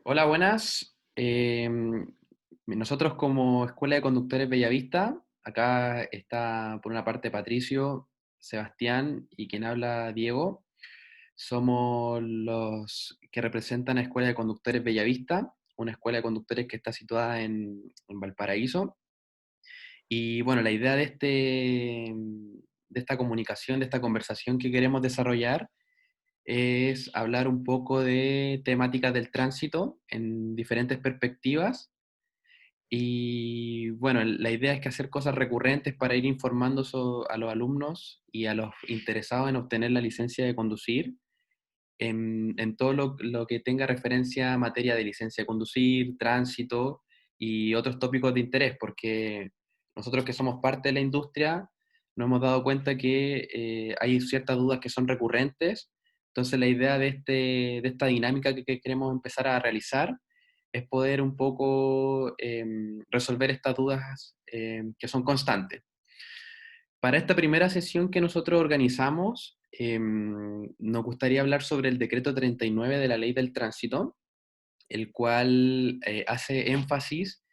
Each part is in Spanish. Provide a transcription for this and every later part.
Hola, buenas. Nosotros como Escuela de Conductores Bellavista, acá está por una parte Patricio, Sebastián y quien habla Diego. Somos los que representan a Escuela de Conductores Bellavista, una escuela de conductores que está situada en Valparaíso. Y bueno, la idea de esta comunicación, de esta conversación que queremos desarrollar es hablar un poco de temáticas del tránsito en diferentes perspectivas. Y bueno, la idea es que hacer cosas recurrentes para ir informando a los alumnos y a los interesados en obtener la licencia de conducir en todo lo que tenga referencia a materia de licencia de conducir, tránsito y otros tópicos de interés, porque nosotros que somos parte de la industria nos hemos dado cuenta que hay ciertas dudas que son recurrentes. Entonces la idea de esta dinámica que queremos empezar a realizar es poder un poco resolver estas dudas que son constantes. Para esta primera sesión que nosotros organizamos, nos gustaría hablar sobre el decreto 39 de la Ley del Tránsito, el cual hace énfasis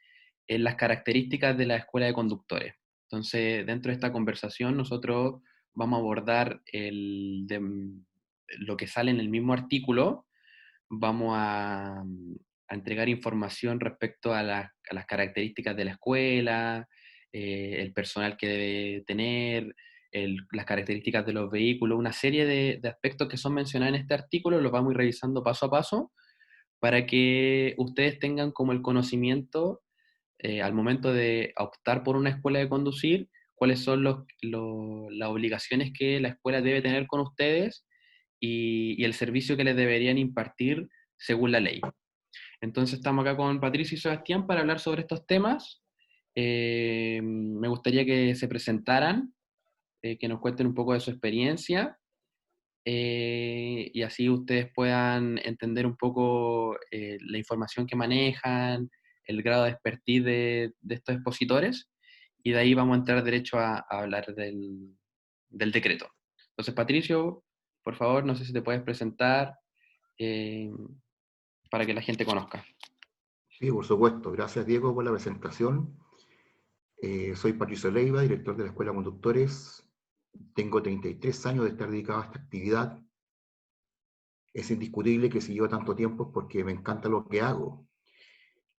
en las características de la escuela de conductores. Entonces, dentro de esta conversación, nosotros vamos a abordar lo que sale en el mismo artículo, vamos a entregar información respecto a las características de la escuela, el personal que debe tener, las características de los vehículos, una serie de aspectos que son mencionados en este artículo, los vamos a ir revisando paso a paso para que ustedes tengan como el conocimiento al momento de optar por una escuela de conducir, cuáles son las obligaciones que la escuela debe tener con ustedes y el servicio que les deberían impartir según la ley. Entonces estamos acá con Patricio y Sebastián para hablar sobre estos temas. Me gustaría que se presentaran, que nos cuenten un poco de su experiencia y así ustedes puedan entender un poco la información que manejan, el grado de expertise de estos expositores y de ahí vamos a entrar derecho a hablar del decreto. Entonces, Patricio, por favor, no sé si te puedes presentar eh, para que la gente conozca. Sí, por supuesto. Gracias, Diego, por la presentación. Soy Patricio Leiva, director de la Escuela de Conductores. Tengo 33 años de estar dedicado a esta actividad. Es indiscutible que si llevo tanto tiempo es porque me encanta lo que hago.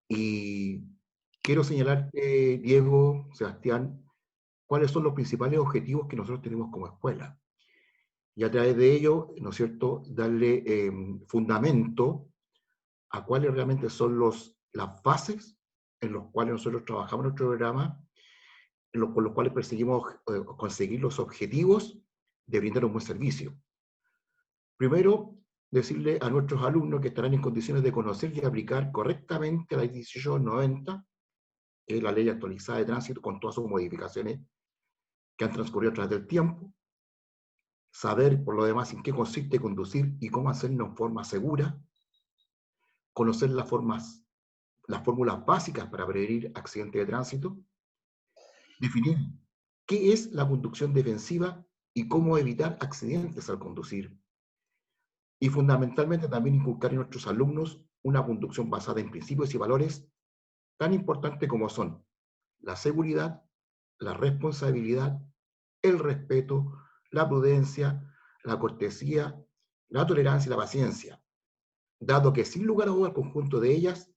Y quiero señalarte, Diego, Sebastián, cuáles son los principales objetivos que nosotros tenemos como escuela. Y a través de ello, ¿no es cierto?, darle fundamento a cuáles realmente son las bases en los cuales nosotros trabajamos nuestro programa con los cuales perseguimos conseguir los objetivos de brindar un buen servicio. Primero, decirle a nuestros alumnos que estarán en condiciones de conocer y aplicar correctamente la ley 1890, que es la ley actualizada de tránsito con todas sus modificaciones que han transcurrido a través del tiempo, saber por lo demás en qué consiste conducir y cómo hacerlo en forma segura, conocer las fórmulas básicas para prevenir accidentes de tránsito, definir qué es la conducción defensiva y cómo evitar accidentes al conducir. Y fundamentalmente también inculcar en nuestros alumnos una conducción basada en principios y valores tan importantes como son la seguridad, la responsabilidad, el respeto, la prudencia, la cortesía, la tolerancia y la paciencia, dado que sin lugar a dudas el conjunto de ellas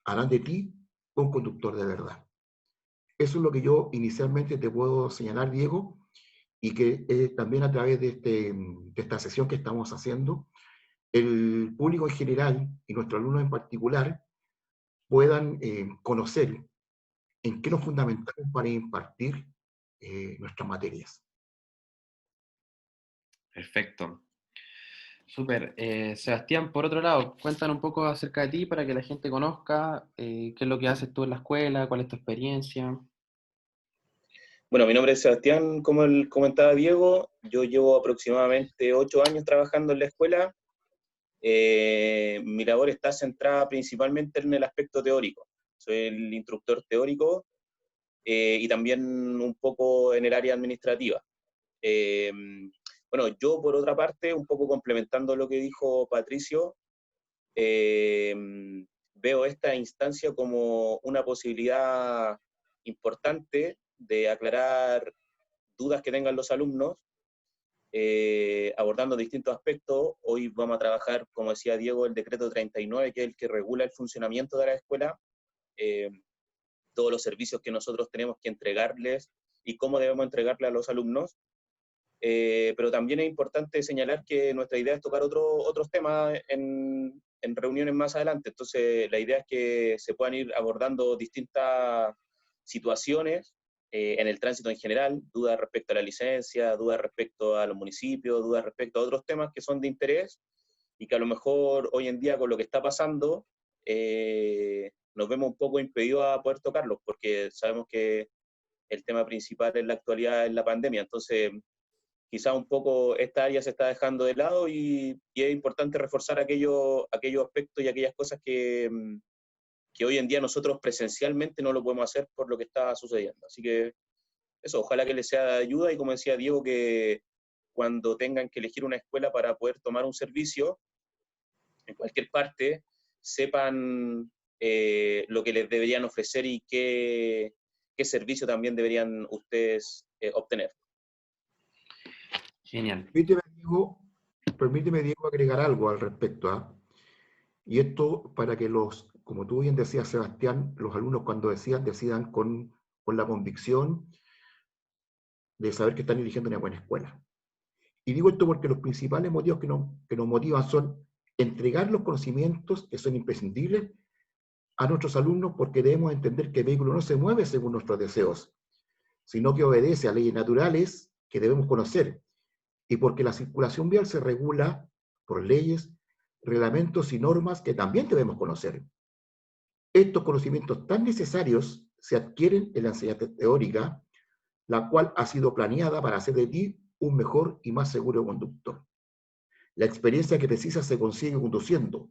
harán de ti un conductor de verdad. Eso es lo que yo inicialmente te puedo señalar, Diego, y que también a través de esta sesión que estamos haciendo, el público en general y nuestros alumnos en particular puedan conocer en qué nos fundamentamos para impartir nuestras materias. Perfecto. Súper. Sebastián, por otro lado, cuéntanos un poco acerca de ti para que la gente conozca qué es lo que haces tú en la escuela, cuál es tu experiencia. Bueno, mi nombre es Sebastián, como comentaba Diego, yo llevo aproximadamente 8 años trabajando en la escuela. Mi labor está centrada principalmente en el aspecto teórico. Soy el instructor teórico y también un poco en el área administrativa. Eh, bueno, yo por otra parte, un poco complementando lo que dijo Patricio, eh, veo esta instancia como una posibilidad importante de aclarar dudas que tengan los alumnos, abordando distintos aspectos. Hoy vamos a trabajar, como decía Diego, el decreto 39, que es el que regula el funcionamiento de la escuela, todos los servicios que nosotros tenemos que entregarles y cómo debemos entregarle a los alumnos. Pero también es importante señalar que nuestra idea es tocar otros temas en reuniones más adelante. Entonces, la idea es que se puedan ir abordando distintas situaciones en el tránsito en general, dudas respecto a la licencia, dudas respecto a los municipios, dudas respecto a otros temas que son de interés y que a lo mejor hoy en día con lo que está pasando nos vemos un poco impedidos a poder tocarlos, porque sabemos que el tema principal en la actualidad es la pandemia. Entonces, quizá un poco esta área se está dejando de lado y es importante reforzar aquellos aspectos y aquellas cosas que hoy en día nosotros presencialmente no lo podemos hacer por lo que está sucediendo. Así que eso, ojalá que les sea de ayuda y como decía Diego, que cuando tengan que elegir una escuela para poder tomar un servicio en cualquier parte, sepan lo que les deberían ofrecer y qué servicio también deberían ustedes obtener. Genial. Permíteme, Diego, agregar algo al respecto, ¿ah? Y esto para que como tú bien decías, Sebastián, los alumnos cuando decidan con la convicción de saber que están eligiendo una buena escuela. Y digo esto porque los principales motivos que nos motivan son entregar los conocimientos que son imprescindibles a nuestros alumnos, porque debemos entender que el vehículo no se mueve según nuestros deseos, sino que obedece a leyes naturales que debemos conocer, y porque la circulación vial se regula por leyes, reglamentos y normas que también debemos conocer. Estos conocimientos tan necesarios se adquieren en la enseñanza teórica, la cual ha sido planeada para hacer de ti un mejor y más seguro conductor. La experiencia que precisas se consigue conduciendo.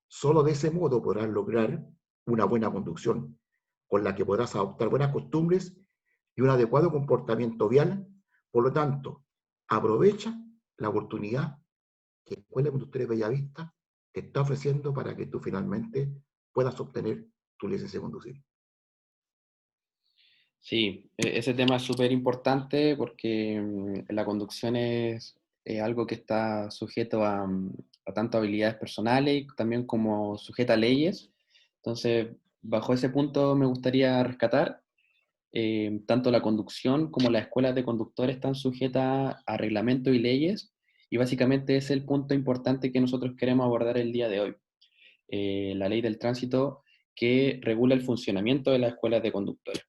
Solo de ese modo podrás lograr una buena conducción, con la que podrás adoptar buenas costumbres y un adecuado comportamiento vial. Por lo tanto, aprovecha la oportunidad que la Escuela de Conductores Bellavista te está ofreciendo para que tú finalmente puedas obtener tu licencia de conducir. Sí, ese tema es súper importante porque la conducción es algo que está sujeto a tanto habilidades personales y también como sujeta a leyes. Entonces, bajo ese punto me gustaría rescatar, tanto la conducción como las escuelas de conductores están sujetas a reglamentos y leyes, y básicamente ese es el punto importante que nosotros queremos abordar el día de hoy. La ley del tránsito que regula el funcionamiento de las escuelas de conductores.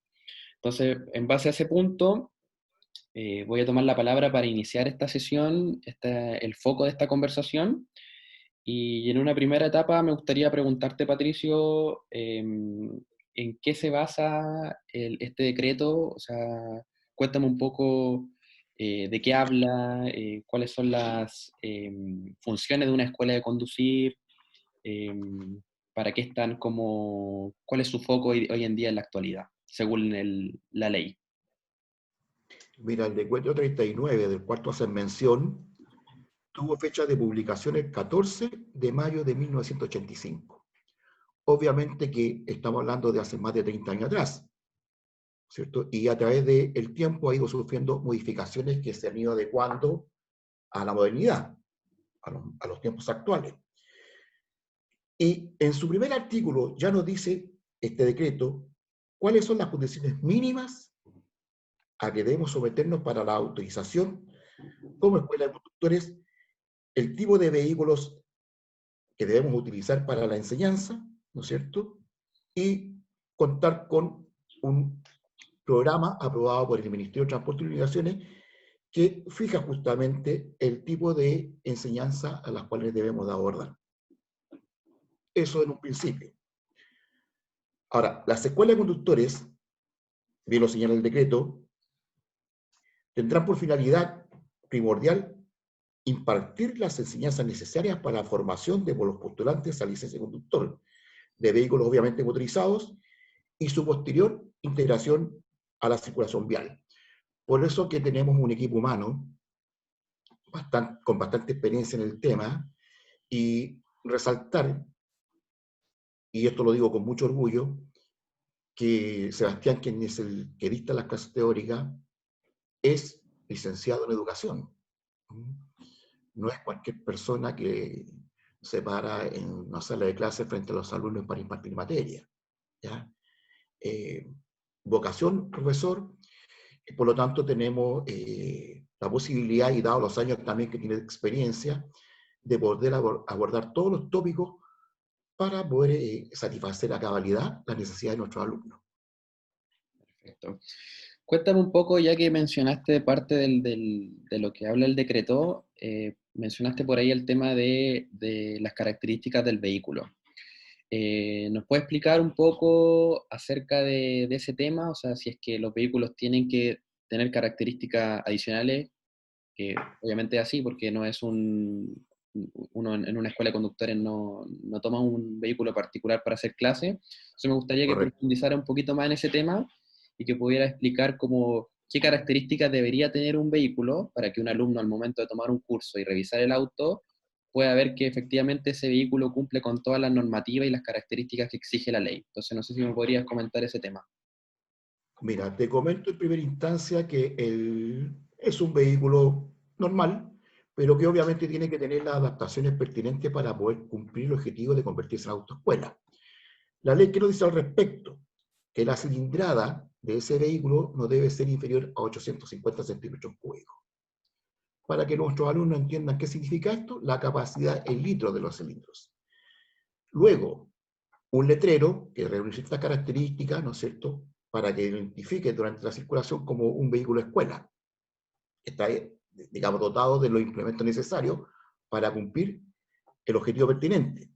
Entonces, en base a ese punto, voy a tomar la palabra para iniciar esta sesión, el foco de esta conversación. Y en una primera etapa me gustaría preguntarte, Patricio, ¿en qué se basa este decreto? O sea, cuéntame un poco de qué habla, cuáles son las funciones de una escuela de conducir, para qué están como, cuál es su foco hoy en día en la actualidad, según la ley. Mira, el decreto 39, del cual tú haces mención, tuvo fecha de publicación el 14 de mayo de 1985. Obviamente que estamos hablando de hace más de 30 años atrás, ¿cierto? Y a través del tiempo ha ido sufriendo modificaciones que se han ido adecuando a la modernidad, a los tiempos actuales. Y en su primer artículo ya nos dice este decreto cuáles son las condiciones mínimas a que debemos someternos para la autorización como escuela de conductores, el tipo de vehículos que debemos utilizar para la enseñanza, ¿no es cierto? Y contar con un programa aprobado por el Ministerio de Transporte y Comunicaciones que fija justamente el tipo de enseñanza a las cuales debemos abordar. Eso en un principio. Ahora, las escuelas de conductores, bien lo señala el decreto, tendrán por finalidad primordial impartir las enseñanzas necesarias para la formación de los postulantes a licencia de conductor de vehículos obviamente motorizados y su posterior integración a la circulación vial. Por eso que tenemos un equipo humano con bastante experiencia en el tema, y resaltar y esto lo digo con mucho orgullo, que Sebastián, quien es el que dicta las clases teóricas, es licenciado en educación. No es cualquier persona que se para en una sala de clase frente a los alumnos para impartir materia. ¿Ya? Vocación, profesor, y por lo tanto tenemos la posibilidad, y dado los años también que tiene experiencia, de poder abordar todos los tópicos para poder satisfacer a cabalidad las necesidades de nuestros alumnos. Perfecto. Cuéntame un poco, ya que mencionaste parte de lo que habla el decreto, mencionaste por ahí el tema de las características del vehículo. ¿Nos puede explicar un poco acerca de ese tema? O sea, si es que los vehículos tienen que tener características adicionales, que obviamente es así, porque no es uno en una escuela de conductores no toma un vehículo particular para hacer clase. Entonces me gustaría que Correcto. profundizara un poquito más en ese tema y que pudiera explicar qué características debería tener un vehículo para que un alumno al momento de tomar un curso y revisar el auto pueda ver que efectivamente ese vehículo cumple con todas las normativas y las características que exige la ley. Entonces no sé si me podrías comentar ese tema. Mira, te comento en primera instancia que es un vehículo normal, pero que obviamente tiene que tener las adaptaciones pertinentes para poder cumplir el objetivo de convertirse en autoescuela. La ley que nos dice al respecto, que la cilindrada de ese vehículo no debe ser inferior a 850 centímetros cúbicos. Para que nuestros alumnos entiendan qué significa esto, la capacidad en litros de los cilindros. Luego, un letrero que reúne ciertas características, ¿no es cierto?, para que identifique durante la circulación como un vehículo escuela. Está, digamos, dotado de los implementos necesarios para cumplir el objetivo pertinente.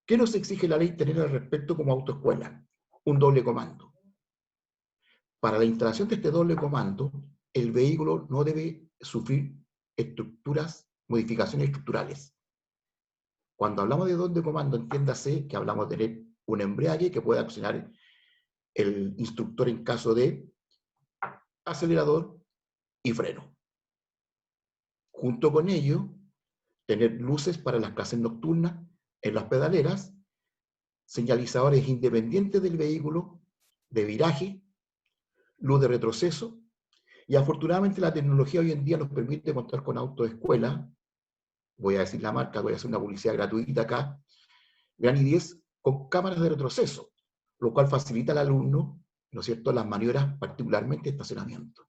¿Qué nos exige la ley tener al respecto como autoescuela? Un doble comando. Para la instalación de este doble comando, el vehículo no debe sufrir modificaciones estructurales. Cuando hablamos de doble comando, entiéndase que hablamos de tener un embrague que pueda accionar el instructor en caso de acelerador y freno. Junto con ello, tener luces para las clases nocturnas en las pedaleras, señalizadores independientes del vehículo, de viraje, luz de retroceso, y afortunadamente la tecnología hoy en día nos permite contar con autos de escuela, voy a decir la marca, voy a hacer una publicidad gratuita acá, Gran i10 con cámaras de retroceso, lo cual facilita al alumno, ¿no es cierto?, las maniobras, particularmente estacionamiento,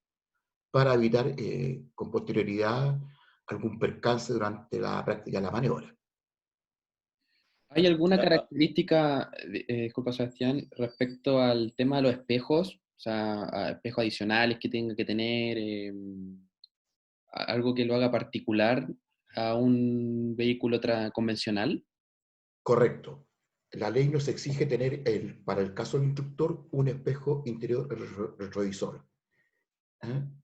para evitar con posterioridad algún percance durante la práctica de la maniobra. ¿Hay alguna Ya, característica, disculpa Sebastián, respecto al tema de los espejos? O sea, espejos adicionales que tenga que tener, algo que lo haga particular a un vehículo convencional. Correcto. La ley nos exige tener, para el caso del instructor, un espejo interior retrovisor.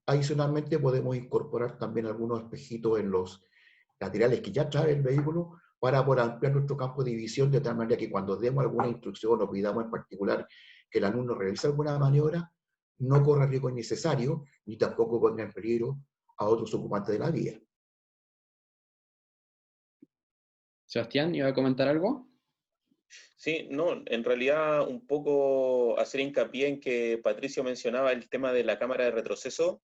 Adicionalmente, podemos incorporar también algunos espejitos en los laterales que ya trae el vehículo para poder ampliar nuestro campo de visión de tal manera que cuando demos alguna instrucción o pidamos en particular que el alumno realice alguna maniobra, no corra riesgo innecesario ni tampoco ponga en peligro a otros ocupantes de la vía. Sebastián, ¿iba a comentar algo? sí, no, en realidad un poco hacer hincapié en que Patricio mencionaba el tema de la cámara de retroceso,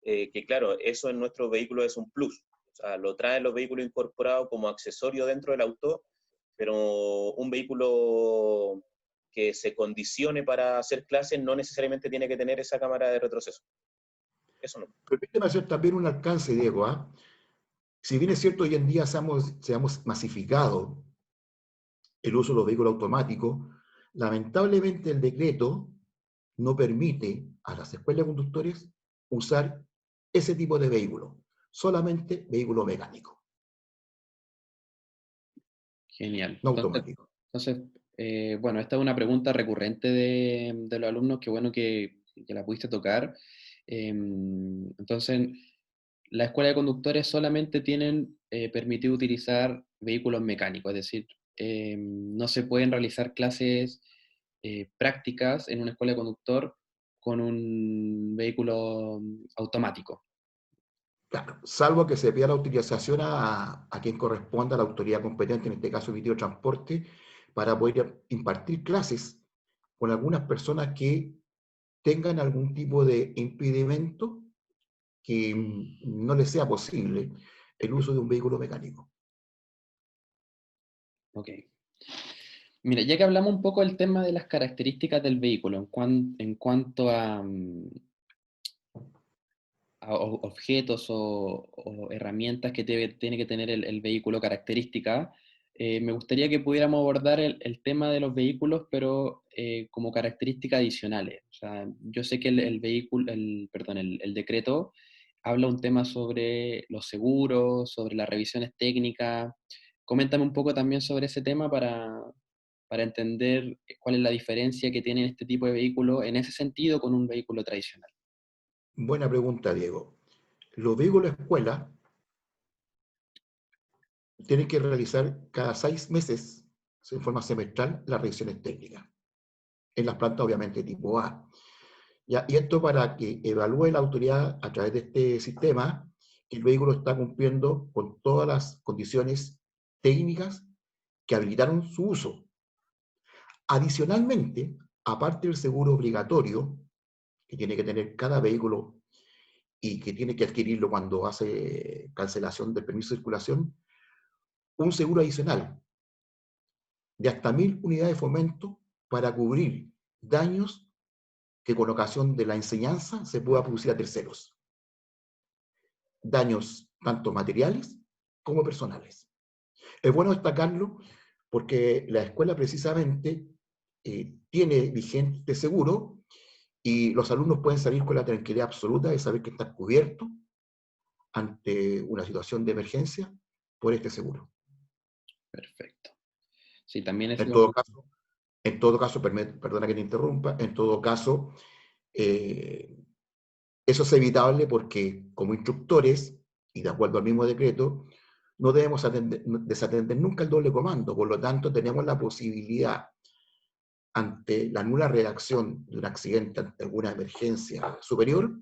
que claro, eso en nuestros vehículos es un plus. O sea, lo traen los vehículos incorporados como accesorio dentro del auto, pero un vehículo que se condicione para hacer clases no necesariamente tiene que tener esa cámara de retroceso. Eso no. Permíteme hacer también un alcance, Diego. Si bien es cierto, hoy en día se ha masificado el uso de los vehículos automáticos, lamentablemente el decreto no permite a las escuelas de conductores usar ese tipo de vehículo, solamente vehículo mecánico, Genial. no automático. Entonces, bueno, esta es una pregunta recurrente de los alumnos, qué bueno que la pudiste tocar. Entonces, la escuela de conductores solamente tienen permitido utilizar vehículos mecánicos, es decir, no se pueden realizar clases prácticas en una escuela de conductor con un vehículo automático. Claro, salvo que se pida la autorización a quien corresponda, a la autoridad competente, en este caso el Ministerio de Transporte, para poder impartir clases con algunas personas que tengan algún tipo de impedimento que no les sea posible el uso de un vehículo mecánico. Ok. Mira, ya que hablamos un poco del tema de las características del vehículo, en cuanto a objetos o herramientas que tiene que tener el vehículo, características, me gustaría que pudiéramos abordar el tema de los vehículos, pero como características adicionales. O sea, yo sé que el vehículo, perdón, el decreto habla un tema sobre los seguros, sobre las revisiones técnicas. Coméntame un poco también sobre ese tema para entender cuál es la diferencia que tiene este tipo de vehículo en ese sentido con un vehículo tradicional. Buena pregunta, Diego. Los vehículos escuela tienen que realizar cada 6 meses, en forma semestral, las revisiones técnicas. En las plantas, obviamente, tipo A. ¿Ya? Y esto para que evalúe la autoridad a través de este sistema que el vehículo está cumpliendo con todas las condiciones técnicas que habilitaron su uso. Adicionalmente, aparte del seguro obligatorio que tiene que tener cada vehículo y que tiene que adquirirlo cuando hace cancelación del permiso de circulación, un seguro adicional de hasta 1.000 unidades de fomento para cubrir daños que con ocasión de la enseñanza se pueda producir a terceros. Daños tanto materiales como personales. Es bueno destacarlo porque la escuela precisamente tiene vigente seguro y los alumnos pueden salir con la tranquilidad absoluta de saber que están cubiertos ante una situación de emergencia por este seguro. Perfecto. Sí, también En eso. todo caso, perdona que te interrumpa, en todo caso, eso es evitable porque como instructores, y de acuerdo al mismo decreto, no debemos desatender nunca el doble comando. Por lo tanto, tenemos la posibilidad, ante la nula redacción de un accidente, ante alguna emergencia superior,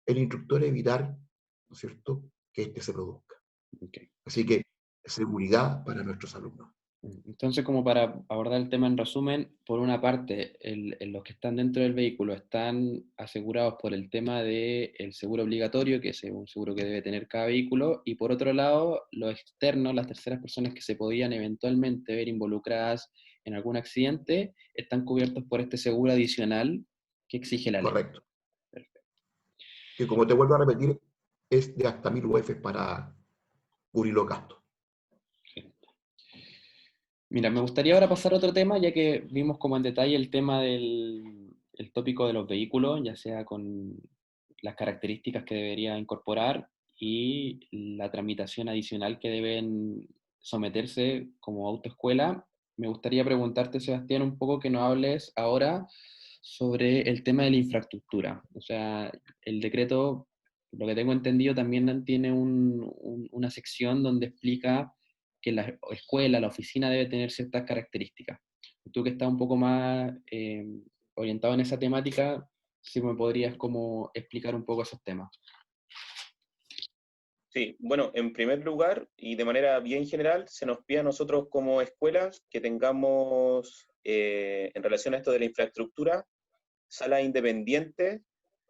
el instructor evitar, ¿no es cierto?, que este se produzca. Okay. Así que seguridad para nuestros alumnos. Entonces, como para abordar el tema en resumen, por una parte, los que están dentro del vehículo están asegurados por el tema del seguro obligatorio, que es un seguro que debe tener cada vehículo, y por otro lado, los externos, las terceras personas que se podían eventualmente ver involucradas en algún accidente, están cubiertos por este seguro adicional que exige la ley. Correcto. Perfecto. Que como te vuelvo a repetir, es de hasta 1.000 UF para cubrir los gastos. Mira, me gustaría ahora pasar a otro tema, ya que vimos como en detalle el tema el tópico de los vehículos, ya sea con las características que debería incorporar y la tramitación adicional que deben someterse como autoescuela. Me gustaría preguntarte, Sebastián, un poco que nos hables ahora sobre el tema de la infraestructura. O sea, el decreto, lo que tengo entendido, también tiene una sección donde explica que la escuela, la oficina debe tener ciertas características. Tú que estás un poco más orientado en esa temática, si me podrías como explicar un poco esos temas. Sí, bueno, en primer lugar y de manera bien general, se nos pide a nosotros como escuelas que tengamos, en relación a esto de la infraestructura, salas independientes,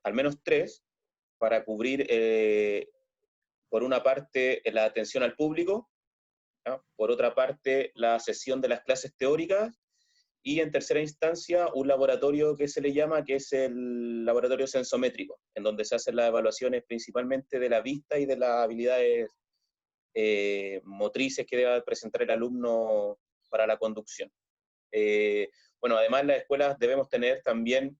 al menos 3, para cubrir, por una parte, la atención al público, ¿ya? Por otra parte, la sesión de las clases teóricas, y en tercera instancia, un laboratorio que se le llama, que es el laboratorio sensométrico, en donde se hacen las evaluaciones principalmente de la vista y de las habilidades motrices que debe presentar el alumno para la conducción. Bueno, además las escuelas debemos tener también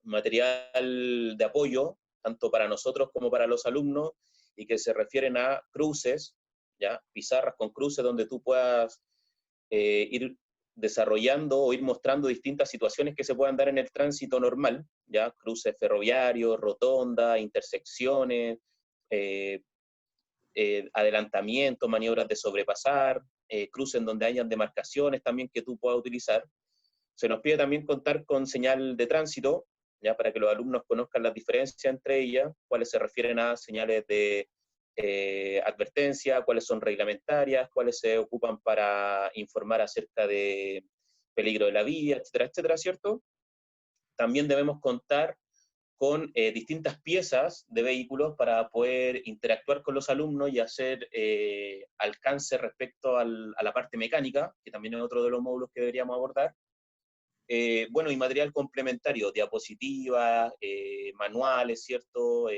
material de apoyo, tanto para nosotros como para los alumnos, y que se refieren a cruces, ¿ya? Pizarras con cruces donde tú puedas ir desarrollando o ir mostrando distintas situaciones que se puedan dar en el tránsito normal, ¿ya? Cruces ferroviarios, rotondas, intersecciones, adelantamientos, maniobras de sobrepasar, cruces en donde hayan demarcaciones también que tú puedas utilizar. Se nos pide también contar con señal de tránsito, ya para que los alumnos conozcan las diferencias entre ellas, cuáles se refieren a señales de advertencias, cuáles son reglamentarias, cuáles se ocupan para informar acerca de peligro de la vía, etcétera, etcétera, ¿cierto? También debemos contar con distintas piezas de vehículos para poder interactuar con los alumnos y hacer alcance respecto a la parte mecánica, que también es otro de los módulos que deberíamos abordar. Bueno, y material complementario, diapositivas, manuales, ¿cierto?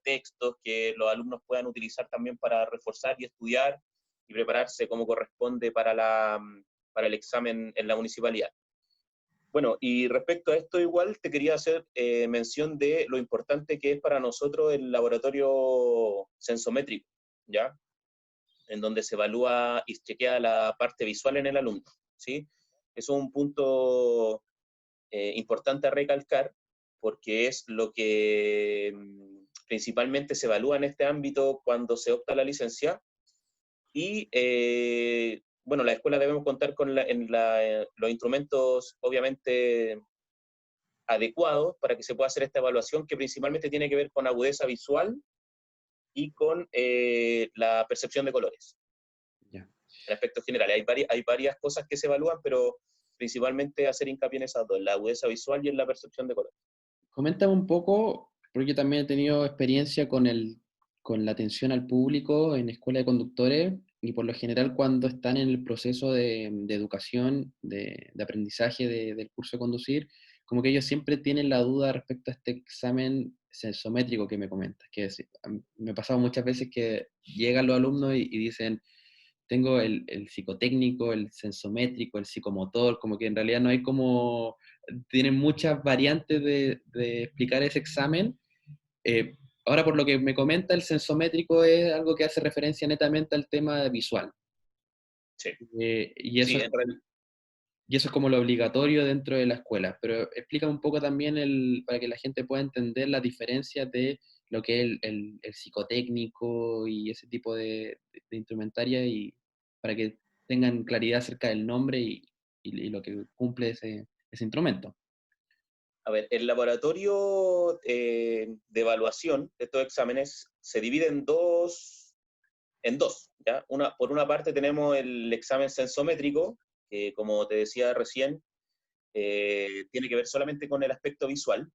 Textos que los alumnos puedan utilizar también para reforzar y estudiar y prepararse como corresponde para el examen en la municipalidad. Bueno, y respecto a esto igual te quería hacer mención de lo importante que es para nosotros el laboratorio sensométrico, ¿ya? En donde se evalúa y chequea la parte visual en el alumno, ¿sí? Eso es un punto importante a recalcar, porque es lo que principalmente se evalúa en este ámbito cuando se opta la licencia, y bueno, la escuela debemos contar con los instrumentos obviamente adecuados para que se pueda hacer esta evaluación, que principalmente tiene que ver con agudeza visual y con la percepción de colores. Ya. En aspectos generales, hay varias cosas que se evalúan, pero principalmente hacer hincapié en esas dos, en la agudeza visual y en la percepción de colores. Coméntame un poco, porque yo también he tenido experiencia con la atención al público en escuela de conductores, y por lo general cuando están en el proceso de educación, de aprendizaje del curso de conducir, como que ellos siempre tienen la duda respecto a este examen sensométrico que me comentas, que me ha pasado muchas veces que llegan los alumnos y dicen, tengo el psicotécnico, el sensométrico, el psicomotor, como que en realidad no hay como, tienen muchas variantes de explicar ese examen. Eh, Ahora, por lo que me comenta, el sensométrico es algo que hace referencia netamente al tema visual. Sí, Y sí, eso es, y eso es como lo obligatorio dentro de la escuela. Pero explica un poco también para que la gente pueda entender las diferencias de lo que es el psicotécnico y ese tipo de instrumentaria, y para que tengan claridad acerca del nombre y lo que cumple ese instrumento. a ver, el laboratorio de evaluación de estos exámenes se divide en dos, ¿ya? Por una parte tenemos el examen sensométrico, que como te decía recién, tiene que ver solamente con el aspecto visual,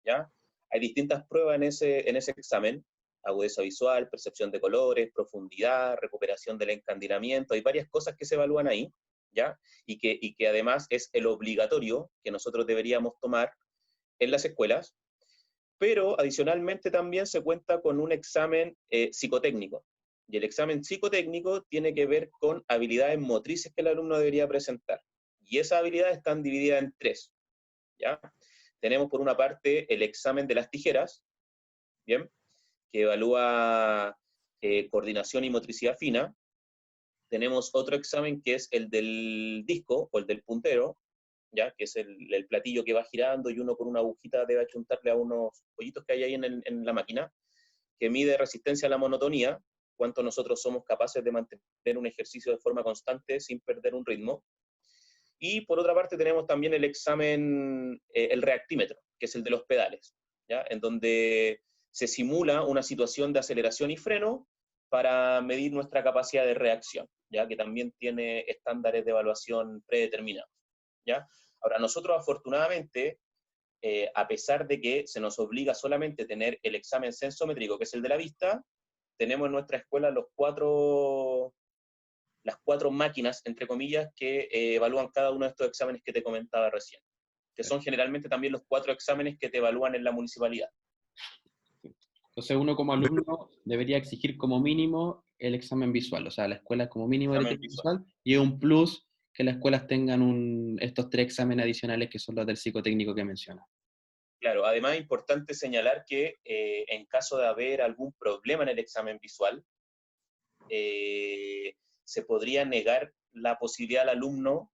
¿ya? Hay distintas pruebas en ese examen: agudeza visual, percepción de colores, profundidad, recuperación del encandilamiento. Hay varias cosas que se evalúan ahí, ¿ya? Y que además es el obligatorio que nosotros deberíamos tomar en las escuelas, pero adicionalmente también se cuenta con un examen psicotécnico. Y el examen psicotécnico tiene que ver con habilidades motrices que el alumno debería presentar. Y esas habilidades están divididas en tres, ¿ya? Tenemos por una parte el examen de las tijeras, ¿bien? Que evalúa coordinación y motricidad fina. Tenemos otro examen que es el del disco o el del puntero, ¿ya? Que es el platillo que va girando y uno con una agujita debe achuntarle a unos hoyitos que hay ahí en la máquina, que mide resistencia a la monotonía, cuánto nosotros somos capaces de mantener un ejercicio de forma constante sin perder un ritmo. Y por otra parte tenemos también el examen, el reactímetro, que es el de los pedales, ¿ya? En donde se simula una situación de aceleración y freno para medir nuestra capacidad de reacción, ¿ya? Que también tiene estándares de evaluación predeterminados, ¿ya? Ahora, nosotros afortunadamente, a pesar de que se nos obliga solamente a tener el examen sensométrico, que es el de la vista, tenemos en nuestra escuela las cuatro máquinas, entre comillas, que evalúan cada uno de estos exámenes que te comentaba recién, que son generalmente también los 4 exámenes que te evalúan en la municipalidad. Entonces uno como alumno debería exigir como mínimo el examen visual, o sea, la escuela como mínimo debería Examen tener visual. visual, y es un plus que las escuelas tengan estos 3 exámenes adicionales que son los del psicotécnico que menciona. Claro, además es importante señalar que en caso de haber algún problema en el examen visual, se podría negar la posibilidad al alumno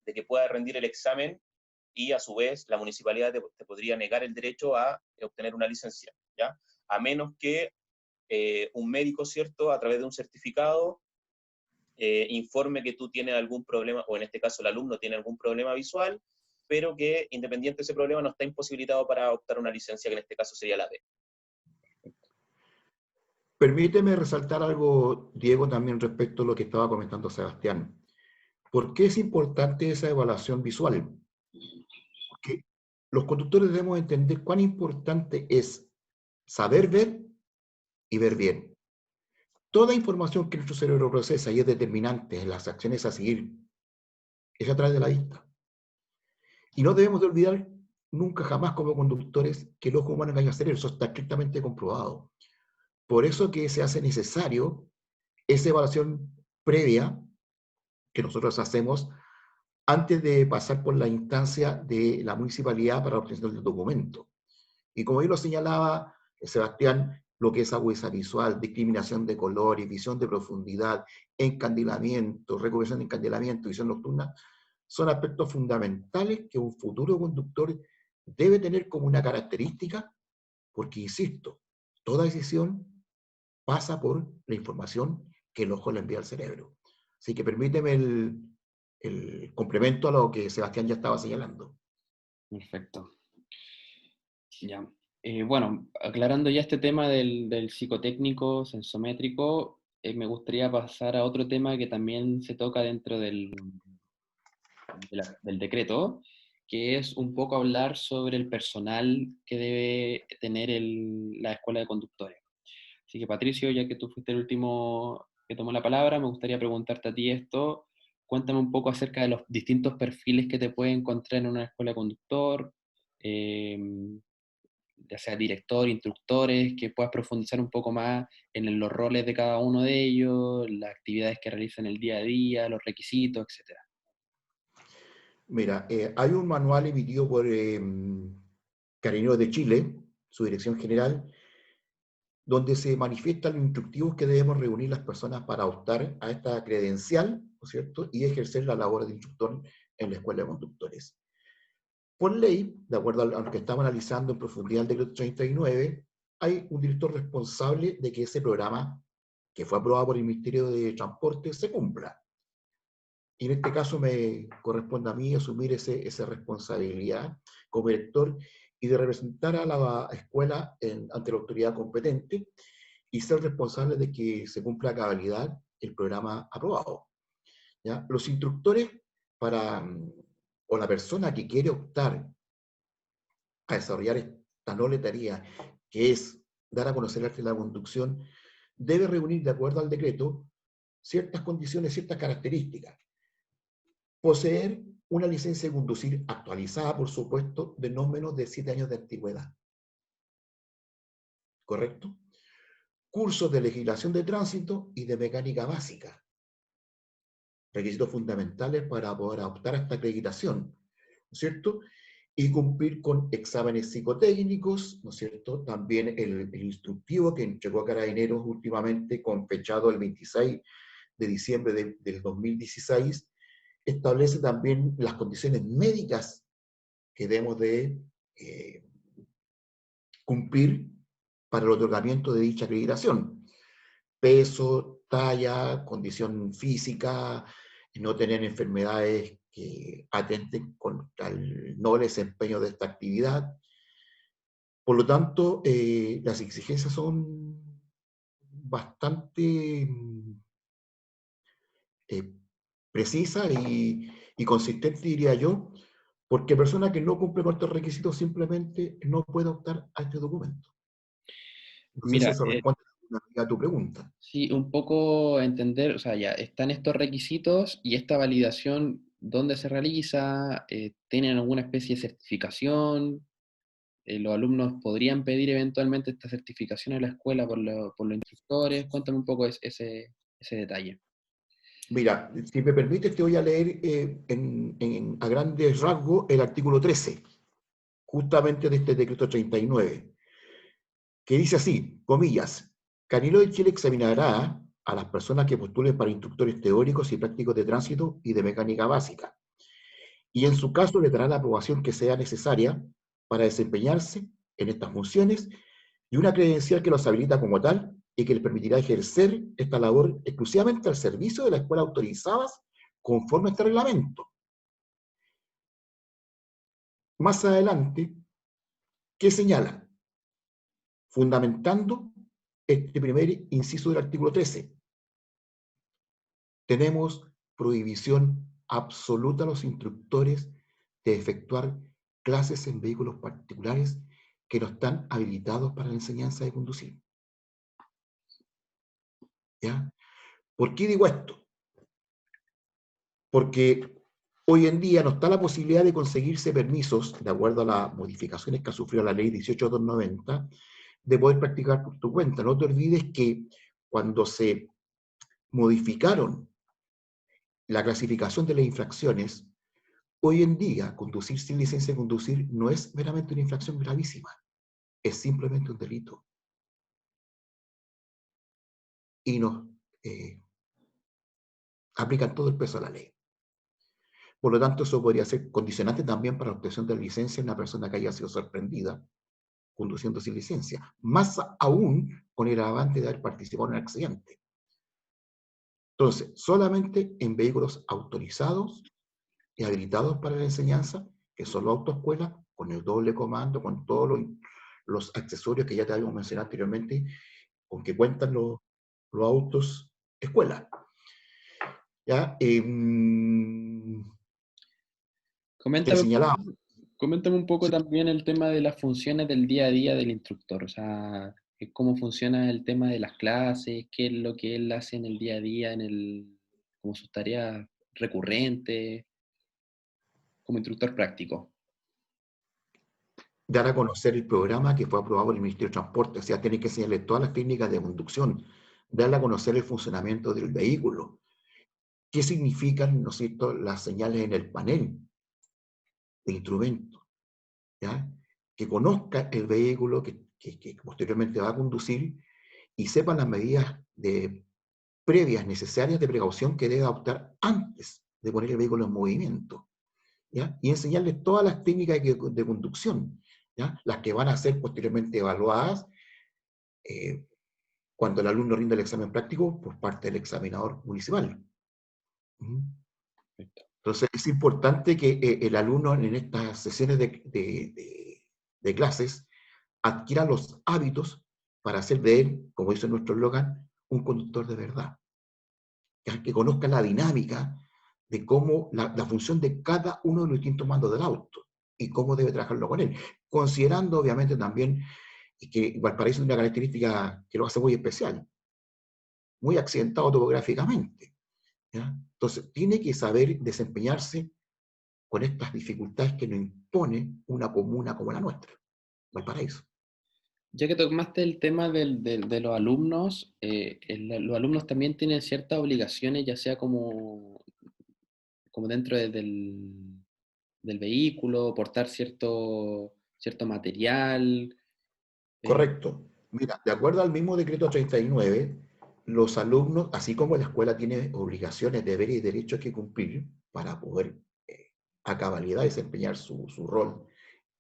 de que pueda rendir el examen, y a su vez la municipalidad te podría negar el derecho a obtener una licencia, ¿ya? A menos que un médico, ¿cierto?, a través de un certificado, informe que tú tienes algún problema, o en este caso el alumno tiene algún problema visual, pero que independiente de ese problema no está imposibilitado para optar una licencia, que en este caso sería la B. Permíteme resaltar algo, Diego, también respecto a lo que estaba comentando Sebastián. ¿Por qué es importante esa evaluación visual? Porque los conductores debemos entender cuán importante es saber ver y ver bien. Toda información que nuestro cerebro procesa y es determinante en las acciones a seguir es a través de la vista. Y no debemos de olvidar nunca jamás como conductores que el ojo humano engaña al cerebro, eso está estrictamente comprobado. Por eso que se hace necesario esa evaluación previa que nosotros hacemos antes de pasar por la instancia de la municipalidad para la obtención del documento. Y como yo lo señalaba, Sebastián, lo que es agudeza visual, discriminación de colores, visión de profundidad, encandilamiento, recuperación de encandilamiento, visión nocturna, son aspectos fundamentales que un futuro conductor debe tener como una característica, porque, insisto, toda decisión pasa por la información que el ojo le envía al cerebro. Así que permíteme el complemento a lo que Sebastián ya estaba señalando. Perfecto. Ya. Bueno, aclarando ya este tema del psicotécnico, sensométrico, me gustaría pasar a otro tema que también se toca dentro del decreto, que es un poco hablar sobre el personal que debe tener la escuela de conductores. Así que Patricio, ya que tú fuiste el último que tomó la palabra, me gustaría preguntarte a ti esto. Cuéntame un poco acerca de los distintos perfiles que te puedes encontrar en una escuela de conductor, eh, ya sea director, instructores, que puedas profundizar un poco más en los roles de cada uno de ellos, las actividades que realizan el día a día, los requisitos, etc. Mira, hay un manual emitido por Carabineros de Chile, su dirección general, donde se manifiestan los instructivos que debemos reunir las personas para optar a esta credencial, ¿no es cierto?, y ejercer la labor de instructor en la escuela de conductores. Por ley, de acuerdo a lo que estamos analizando en profundidad el decreto 39, hay un director responsable de que ese programa, que fue aprobado por el Ministerio de Transporte, se cumpla. Y en este caso me corresponde a mí asumir esa responsabilidad como director y de representar a la escuela ante la autoridad competente y ser responsable de que se cumpla a cabalidad el programa aprobado. ¿Ya? Los instructores o la persona que quiere optar a desarrollar esta noble tarea, que es dar a conocer el arte de la conducción, debe reunir, de acuerdo al decreto, ciertas condiciones, ciertas características. Poseer una licencia de conducir actualizada, por supuesto, de no menos de 7 años de antigüedad. ¿Correcto? Cursos de legislación de tránsito y de mecánica básica. Requisitos fundamentales para poder optar a esta acreditación, ¿no es cierto? Y cumplir con exámenes psicotécnicos, ¿no es cierto? También el instructivo que entregó a Carabineros últimamente, con fechado el 26 de diciembre del 2016, establece también las condiciones médicas que debemos de cumplir para el otorgamiento de dicha acreditación. Peso, talla, condición física, no tener enfermedades que atenten contra el noble desempeño de esta actividad. Por lo tanto, las exigencias son bastante precisas y consistentes, diría yo, porque persona que no cumple con estos requisitos simplemente no puede optar a este documento. No sé si Mira, eso responde a tu pregunta. sí, un poco entender, o sea, ya están estos requisitos y esta validación, ¿dónde se realiza? ¿Tienen alguna especie de certificación? ¿Los alumnos podrían pedir eventualmente esta certificación en la escuela por los instructores? Cuéntame un poco ese detalle. Mira, si me permites, te voy a leer a grandes rasgos el artículo 13, justamente de este decreto 39, que dice así, comillas, Carabineros de Chile examinará a las personas que postulen para instructores teóricos y prácticos de tránsito y de mecánica básica, y en su caso le dará la aprobación que sea necesaria para desempeñarse en estas funciones y una credencial que los habilita como tal y que les permitirá ejercer esta labor exclusivamente al servicio de las escuelas autorizadas conforme a este reglamento. Más adelante, ¿qué señala? Fundamentando este primer inciso del artículo 13. Tenemos prohibición absoluta a los instructores de efectuar clases en vehículos particulares que no están habilitados para la enseñanza de conducir. ¿Ya? ¿Por qué digo esto? Porque hoy en día no está la posibilidad de conseguirse permisos, de acuerdo a las modificaciones que ha sufrido la ley 18.290, de poder practicar por tu cuenta. No te olvides que cuando se modificaron la clasificación de las infracciones, hoy en día conducir sin licencia de conducir no es meramente una infracción gravísima, es simplemente un delito. Y nos aplican todo el peso de la ley. Por lo tanto, eso podría ser condicionante también para la obtención de la licencia de una persona que haya sido sorprendida conduciendo sin licencia, más aún con el agravante de haber participado en un accidente. Entonces, solamente en vehículos autorizados y habilitados para la enseñanza, que son los autoescuelas, con el doble comando, con todos los accesorios que ya te habíamos mencionado anteriormente, con que cuentan los autos escuela. ¿Ya? Te Coméntame, señalaba. coméntame un poco Sí, también el tema de las funciones del día a día del instructor, o sea, cómo funciona el tema de las clases, qué es lo que él hace en el día a día, como sus tareas recurrentes, como instructor práctico. dar a conocer el programa que fue aprobado por el Ministerio de Transporte, o sea, tiene que enseñarle todas las técnicas de conducción, darle a conocer el funcionamiento del vehículo, qué significan, ¿no es cierto?, las señales en el panel de instrumentos, ¿ya? Que conozca el vehículo que posteriormente va a conducir y sepa las medidas previas necesarias de precaución que debe adoptar antes de poner el vehículo en movimiento, ¿ya? Y enseñarles todas las técnicas de conducción, ¿ya? Las que van a ser posteriormente evaluadas cuando el alumno rinde el examen práctico por parte del examinador municipal. Entonces, es importante que el alumno en estas sesiones de clases adquiera los hábitos para hacer de él, como dice nuestro eslogan, un conductor de verdad. Que conozca la dinámica de cómo la función de cada uno de los distintos mandos del auto y cómo debe trabajarlo con él, considerando obviamente también que Valparaíso tiene una característica que lo hace muy especial, muy accidentado topográficamente, ¿ya? Entonces, tiene que saber desempeñarse con estas dificultades que nos impone una comuna como la nuestra, Valparaíso. Ya que tomaste el tema de los alumnos, los alumnos también tienen ciertas obligaciones, ya sea como dentro del vehículo, portar cierto material. eh, Correcto. Mira, de acuerdo al mismo decreto 39, los alumnos, así como la escuela tiene obligaciones, deberes y derechos que cumplir para poder a cabalidad desempeñar su rol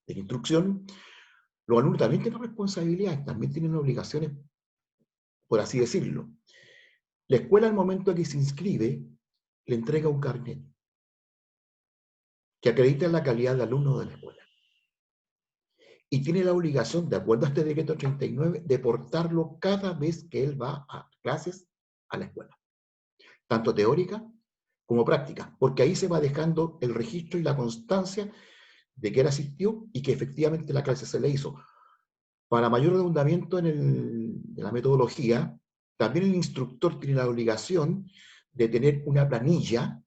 de instrucción, los alumnos también tienen responsabilidades, también tienen obligaciones, por así decirlo. La escuela al momento que se inscribe le entrega un carnet que acredita la calidad de alumno de la escuela. Y tiene la obligación, de acuerdo a este decreto 39, de portarlo cada vez que él va a clases a la escuela, tanto teórica como práctica, porque ahí se va dejando el registro y la constancia de que él asistió y que efectivamente la clase se le hizo. Para mayor redundamiento de la metodología, también el instructor tiene la obligación de tener una planilla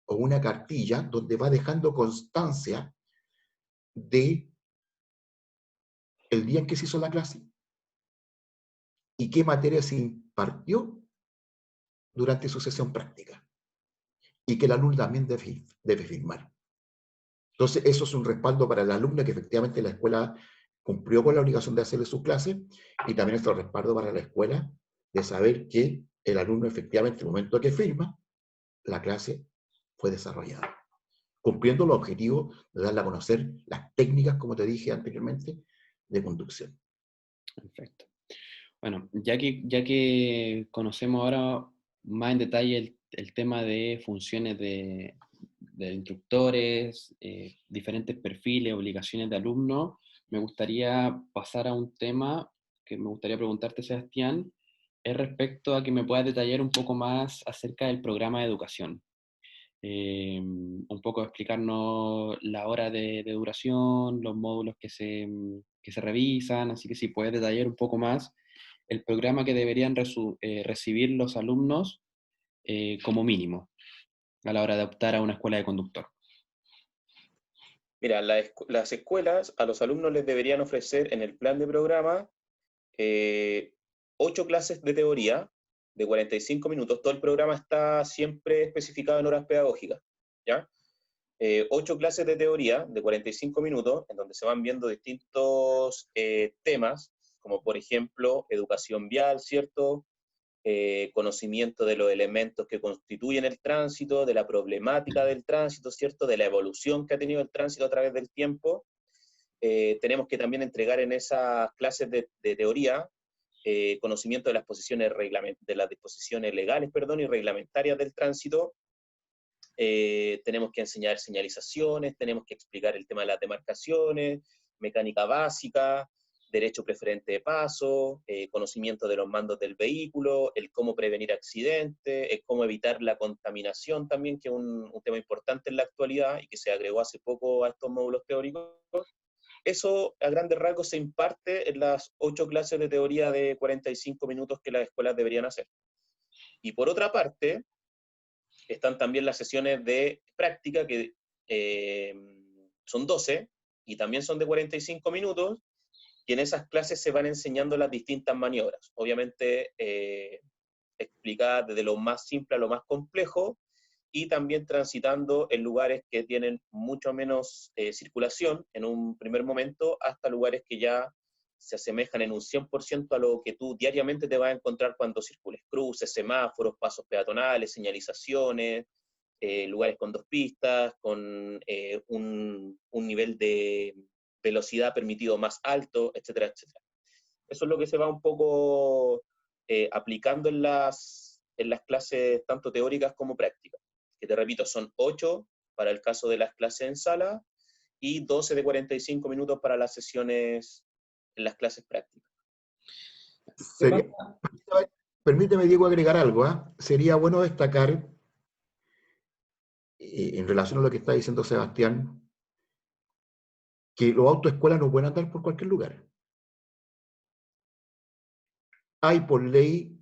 o una cartilla donde va dejando constancia de el día en que se hizo la clase y qué materia se impartió durante su sesión práctica y que el alumno también debe firmar. Entonces, eso es un respaldo para el alumno que efectivamente la escuela cumplió con la obligación de hacerle su clase y también es un respaldo para la escuela de saber que el alumno efectivamente, en el momento que firma, la clase fue desarrollada, cumpliendo los objetivos de darle a conocer las técnicas, como te dije anteriormente, de conducción. Perfecto. Bueno, ya que conocemos ahora más en detalle el tema de funciones de instructores, diferentes perfiles, obligaciones de alumnos, me gustaría pasar a un tema que me gustaría preguntarte, Sebastián, es respecto a que me puedas detallar un poco más acerca del programa de educación. Un poco explicarnos la hora de duración, los módulos que se revisan, así que si puedes detallar un poco más el programa que deberían recibir los alumnos como mínimo a la hora de optar a una escuela de conductor. Mira, las escuelas a los alumnos les deberían ofrecer en el plan de programa 8 clases de teoría de 45 minutos. Todo el programa está siempre especificado en horas pedagógicas, ¿ya? 8 clases de teoría de 45 minutos, en donde se van viendo distintos temas, como por ejemplo educación vial, ¿cierto? Conocimiento de los elementos que constituyen el tránsito, de la problemática del tránsito, ¿cierto? De la evolución que ha tenido el tránsito a través del tiempo. Tenemos que también entregar en esas clases de teoría conocimiento de las disposiciones legales, perdón, y reglamentarias del tránsito. Tenemos que enseñar señalizaciones, tenemos que explicar el tema de las demarcaciones, mecánica básica, derecho preferente de paso, conocimiento de los mandos del vehículo, el cómo prevenir accidentes, el cómo evitar la contaminación también, que es un tema importante en la actualidad y que se agregó hace poco a estos módulos teóricos. Eso a grandes rasgos se imparte en las 8 clases de teoría de 45 minutos que las escuelas deberían hacer. Y por otra parte, están también las sesiones de práctica, que son 12, y también son de 45 minutos, y en esas clases se van enseñando las distintas maniobras, obviamente explicadas desde lo más simple a lo más complejo, y también transitando en lugares que tienen mucho menos circulación en un primer momento, hasta lugares que ya se asemejan en un 100% a lo que tú diariamente te vas a encontrar cuando circules: cruces, semáforos, pasos peatonales, señalizaciones, lugares con 2 pistas, con un nivel de velocidad permitido más alto, etcétera, etcétera. Eso es lo que se va un poco aplicando en las clases tanto teóricas como prácticas, que te repito, son 8 para el caso de las clases en sala y 12 de 45 minutos para las sesiones en las clases prácticas. Sería, permíteme, Diego, agregar algo. Sería bueno destacar, en relación a lo que está diciendo Sebastián, que los autoescuelas no pueden andar por cualquier lugar. Hay por ley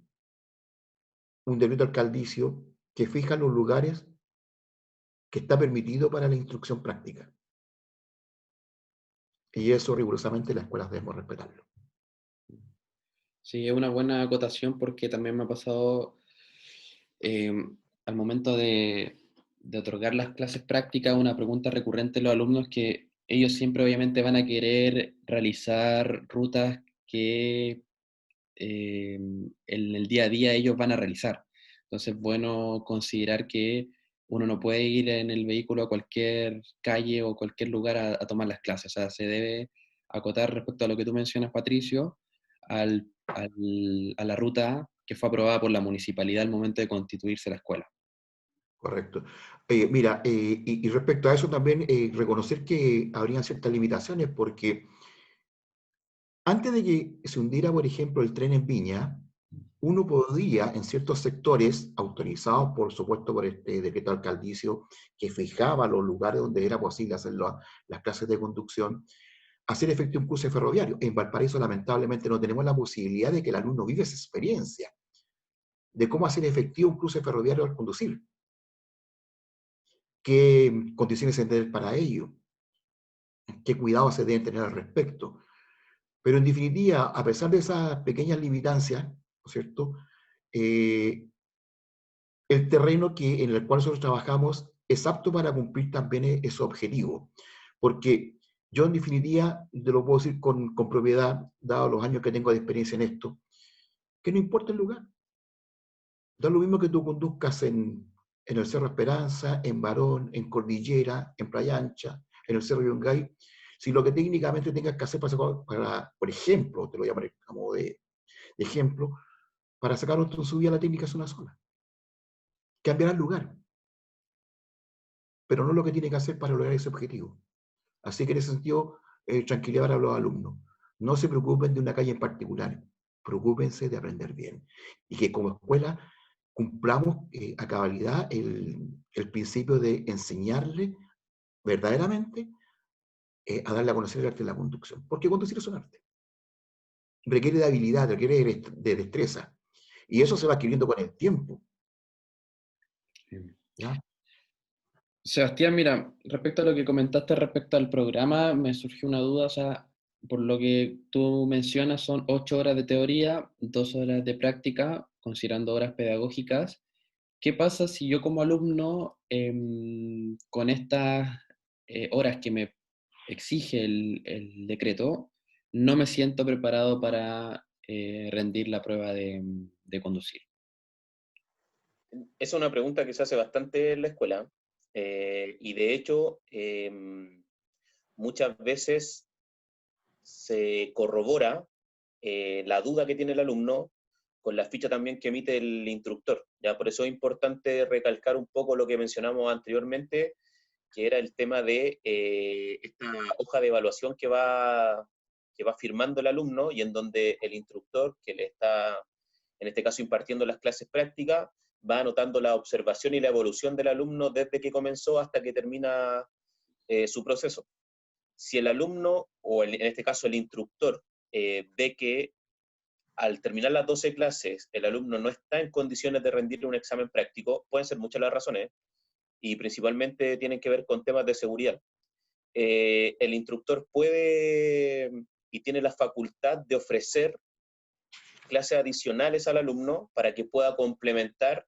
un decreto alcaldicio que fija los lugares que está permitido para la instrucción práctica. Y eso rigurosamente las escuelas debemos respetarlo. Sí, es una buena acotación porque también me ha pasado al momento de otorgar las clases prácticas, una pregunta recurrente de los alumnos, que ellos siempre obviamente van a querer realizar rutas que en el día a día ellos van a realizar. Entonces, bueno considerar que uno no puede ir en el vehículo a cualquier calle o cualquier lugar a tomar las clases. O sea, se debe acotar respecto a lo que tú mencionas, Patricio, a la ruta que fue aprobada por la municipalidad al momento de constituirse la escuela. Correcto. Mira, y respecto a eso también, reconocer que habrían ciertas limitaciones, porque antes de que se hundiera, por ejemplo, el tren en Viña, uno podía, en ciertos sectores, autorizados, por supuesto, por este decreto alcaldicio, que fijaba los lugares donde era posible hacer las clases de conducción, hacer efectivo un cruce ferroviario. En Valparaíso, lamentablemente, no tenemos la posibilidad de que el alumno viva esa experiencia de cómo hacer efectivo un cruce ferroviario al conducir. ¿Qué condiciones se deben para ello? ¿Qué cuidados se deben tener al respecto? Pero en definitiva, a pesar de esas pequeñas limitancias, ¿no es cierto? El terreno en el cual nosotros trabajamos es apto para cumplir también ese objetivo. Porque yo, en definitiva, te lo puedo decir con propiedad, dado los años que tengo de experiencia en esto, que no importa el lugar. Da lo mismo que tú conduzcas en el Cerro Esperanza, en Barón, en Cordillera, en Playa Ancha, en el Cerro Yungay, si lo que técnicamente tengas que hacer por ejemplo, te lo llamaré como de ejemplo, para sacar otro subida, la técnica es una sola. Cambiará el lugar, pero no lo que tiene que hacer para lograr ese objetivo. Así que en ese sentido, tranquilidad para los alumnos. No se preocupen de una calle en particular, preocúpense de aprender bien. Y que como escuela cumplamos a cabalidad el principio de enseñarle verdaderamente a darle a conocer el arte de la conducción. Porque conducir es un arte. Requiere de habilidad, requiere de destreza. Y eso se va adquiriendo con el tiempo. ¿Ya? Sebastián, mira, respecto a lo que comentaste respecto al programa, me surgió una duda, o sea, por lo que tú mencionas, son 8 horas de teoría, 2 horas de práctica, considerando horas pedagógicas. ¿Qué pasa si yo como alumno, con estas horas que me exige el decreto, no me siento preparado para rendir la prueba de conducir? Esa es una pregunta que se hace bastante en la escuela, y de hecho muchas veces se corrobora la duda que tiene el alumno con la ficha también que emite el instructor. ¿Ya? Por eso es importante recalcar un poco lo que mencionamos anteriormente, que era el tema de esta hoja de evaluación que va firmando el alumno y en donde el instructor que le está, en este caso, impartiendo las clases prácticas, va anotando la observación y la evolución del alumno desde que comenzó hasta que termina su proceso. Si el alumno, o en este caso el instructor, ve que al terminar las 12 clases el alumno no está en condiciones de rendir un examen práctico, pueden ser muchas las razones, y principalmente tienen que ver con temas de seguridad. El instructor puede y tiene la facultad de ofrecer clases adicionales al alumno para que pueda complementar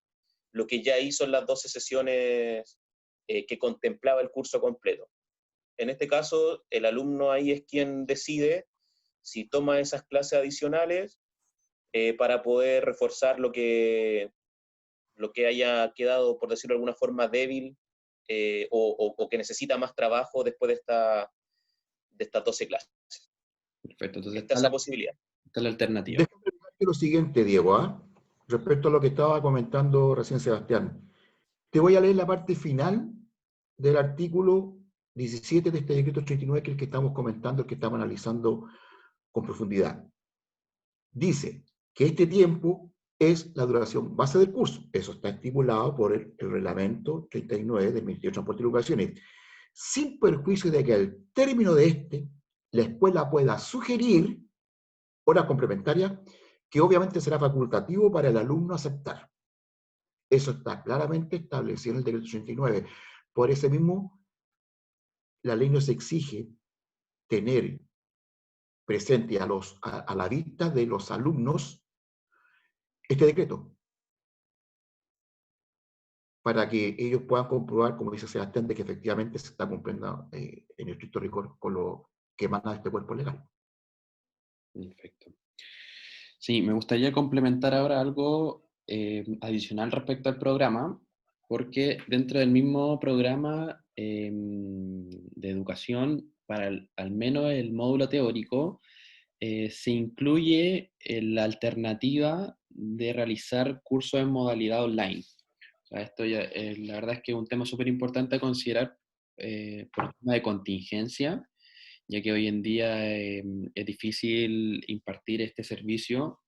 lo que ya hizo en las 12 sesiones que contemplaba el curso completo. En este caso, el alumno ahí es quien decide si toma esas clases adicionales para poder reforzar lo que haya quedado, por decirlo de alguna forma, débil o que necesita más trabajo después de estas 12 clases. Perfecto, entonces Está esa posibilidad. está la alternativa. Déjame preguntarte lo siguiente, Diego, ¿ah? Respecto a lo que estaba comentando recién Sebastián. Te voy a leer la parte final del artículo 17 de este decreto 89, que es el que estamos comentando, el que estamos analizando con profundidad. Dice que este tiempo es la duración base del curso. Eso está estipulado por el reglamento 39 del Ministerio de Transporte y Educación, sin perjuicio de que al término de este, la escuela pueda sugerir horas complementarias, que obviamente será facultativo para el alumno aceptar. Eso está claramente establecido en el decreto 89. Por ese mismo, la ley nos exige tener presente a la vista de los alumnos este decreto, para que ellos puedan comprobar, como dice Sebastián, de que efectivamente se está cumpliendo en estricto rigor con lo que manda este cuerpo legal. Perfecto. Sí, me gustaría complementar ahora algo adicional respecto al programa, porque dentro del mismo programa de educación, para al menos el módulo teórico, se incluye la alternativa de realizar cursos en modalidad online. O sea, esto ya, la verdad es que es un tema súper importante a considerar por el tema de contingencia, ya que hoy en día es difícil impartir este servicio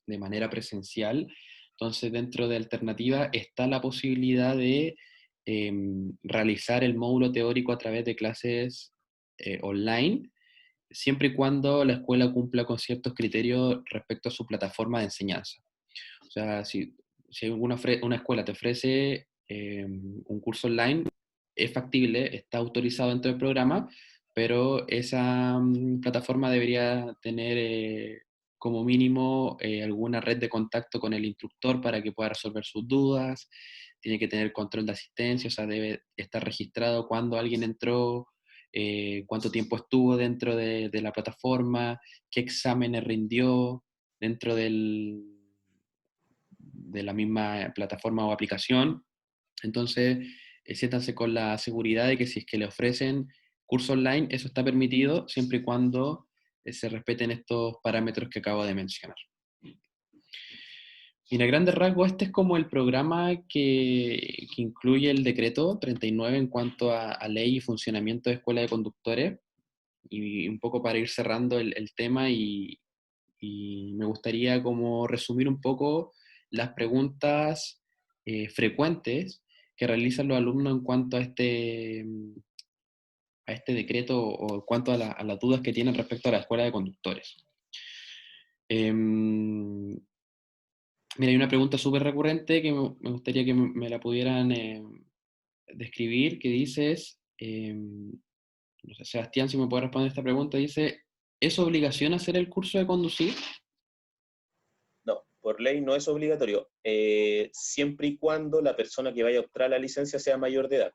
de manera presencial. Entonces, dentro de alternativa está la posibilidad de realizar el módulo teórico a través de clases online, siempre y cuando la escuela cumpla con ciertos criterios respecto a su plataforma de enseñanza. O sea, si una escuela te ofrece un curso online, es factible, está autorizado dentro del programa, pero esa plataforma debería tener como mínimo alguna red de contacto con el instructor para que pueda resolver sus dudas, tiene que tener control de asistencia, o sea, debe estar registrado cuando alguien entró, cuánto tiempo estuvo dentro de la plataforma, qué exámenes rindió dentro de la misma plataforma o aplicación. Entonces, siéntanse con la seguridad de que si es que le ofrecen curso online, eso está permitido siempre y cuando se respeten estos parámetros que acabo de mencionar. Y a grandes rasgos, este es como el programa que incluye el decreto 39 en cuanto a ley y funcionamiento de escuela de conductores. y un poco para ir cerrando el tema y me gustaría como resumir un poco las preguntas frecuentes que realizan los alumnos en cuanto a este decreto o en cuanto a las dudas que tienen respecto a la escuela de conductores. Mira, hay una pregunta súper recurrente que me gustaría que me la pudieran describir, que dice, no sé, Sebastián, si me puede responder esta pregunta, dice, ¿es obligación hacer el curso de conducir? No, por ley no es obligatorio, siempre y cuando la persona que vaya a optar a la licencia sea mayor de edad.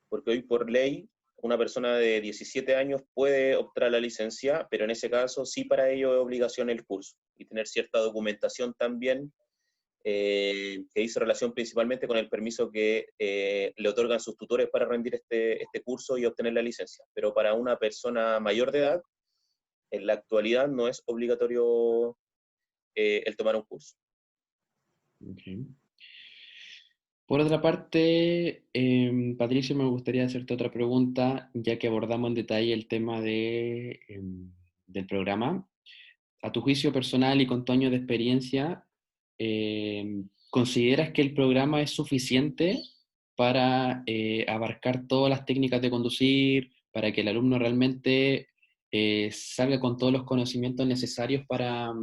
Porque hoy por ley una persona de 17 años puede optar a la licencia, pero en ese caso sí para ello es obligación el curso y tener cierta documentación también que dice relación principalmente con el permiso que le otorgan sus tutores para rendir este curso y obtener la licencia. Pero para una persona mayor de edad, en la actualidad no es obligatorio el tomar un curso. Okay. Por otra parte, Patricio, me gustaría hacerte otra pregunta, ya que abordamos en detalle el tema del programa. A tu juicio personal y con tu año de experiencia, ¿consideras que el programa es suficiente para abarcar todas las técnicas de conducir, para que el alumno realmente salga con todos los conocimientos necesarios para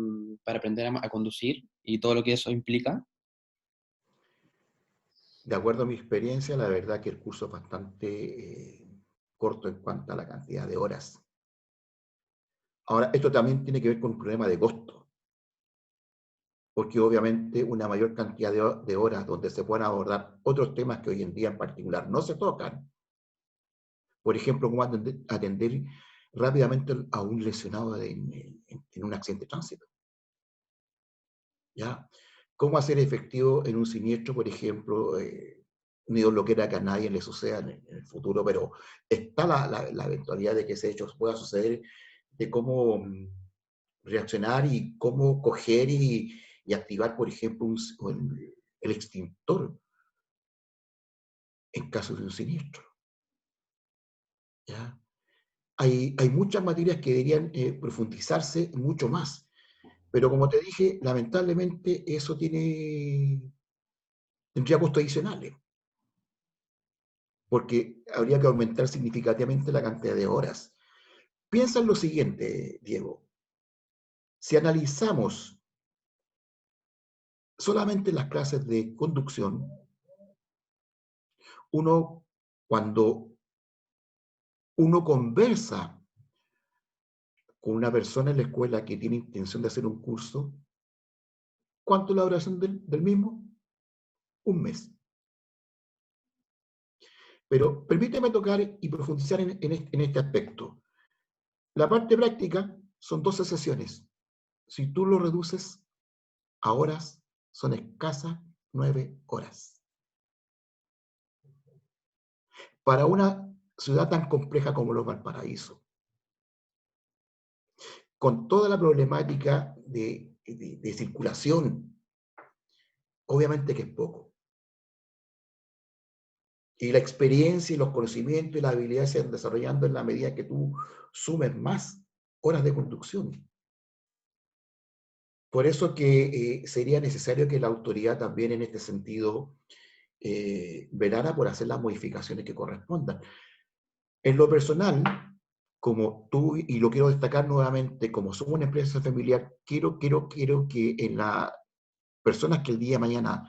aprender a conducir y todo lo que eso implica? De acuerdo a mi experiencia, la verdad que el curso es bastante corto en cuanto a la cantidad de horas. Ahora, esto también tiene que ver con un problema de costo, porque obviamente una mayor cantidad de horas donde se puedan abordar otros temas que hoy en día en particular no se tocan. Por ejemplo, cómo atender rápidamente a un lesionado en un accidente de tránsito. ¿Ya? Cómo hacer efectivo en un siniestro, por ejemplo, ni Dios lo quiera que a nadie le suceda en el futuro, pero está la eventualidad de que ese hecho pueda suceder, de cómo reaccionar y cómo coger y activar, por ejemplo, el extintor en caso de un siniestro. ¿Ya? Hay muchas materias que deberían profundizarse mucho más, pero como te dije, lamentablemente eso tendría costos adicionales, porque habría que aumentar significativamente la cantidad de horas. Piensa en lo siguiente, Diego. Si analizamos solamente las clases de conducción, cuando uno conversa con una persona en la escuela que tiene intención de hacer un curso, ¿cuánto es la duración del mismo? Un mes. Pero permíteme tocar y profundizar en este aspecto. La parte práctica son 12 sesiones. Si tú lo reduces a horas, son escasas 9 horas. Para una ciudad tan compleja como los Valparaíso, con toda la problemática de circulación, obviamente que es poco. Y la experiencia y los conocimientos y las habilidades se van desarrollando en la medida que tú sumes más horas de conducción. Por eso que sería necesario que la autoridad también en este sentido velara por hacer las modificaciones que correspondan. En lo personal, como tú, y lo quiero destacar nuevamente, como somos una empresa familiar, quiero que en las personas que el día de mañana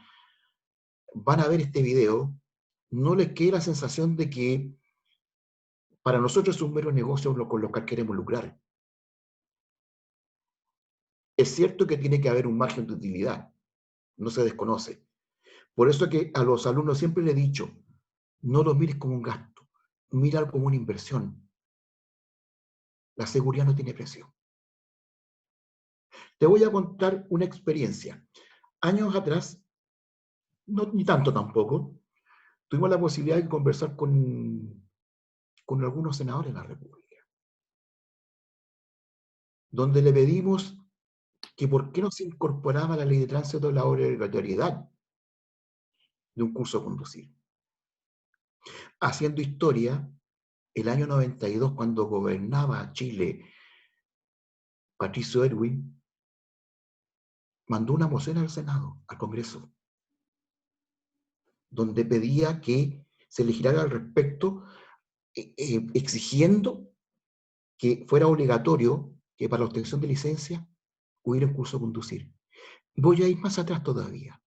van a ver este video, no les quede la sensación de que para nosotros es un mero negocio con lo que queremos lucrar. Es cierto que tiene que haber un margen de utilidad, no se desconoce. Por eso que a los alumnos siempre les he dicho, no lo mires como un gasto, míralo como una inversión. La seguridad no tiene precio. Te voy a contar una experiencia. Años atrás, no ni tanto tampoco, tuvimos la posibilidad de conversar con algunos senadores de la República, donde le pedimos que por qué no se incorporaba a la ley de tránsito la obligatoriedad de un curso a conducir. Haciendo historia, el año 92, cuando gobernaba Chile Patricio Aylwin, mandó una moción al Senado, al Congreso, donde pedía que se legislara al respecto, exigiendo que fuera obligatorio que para la obtención de licencia hubiera un curso de conducir. Voy a ir más atrás todavía.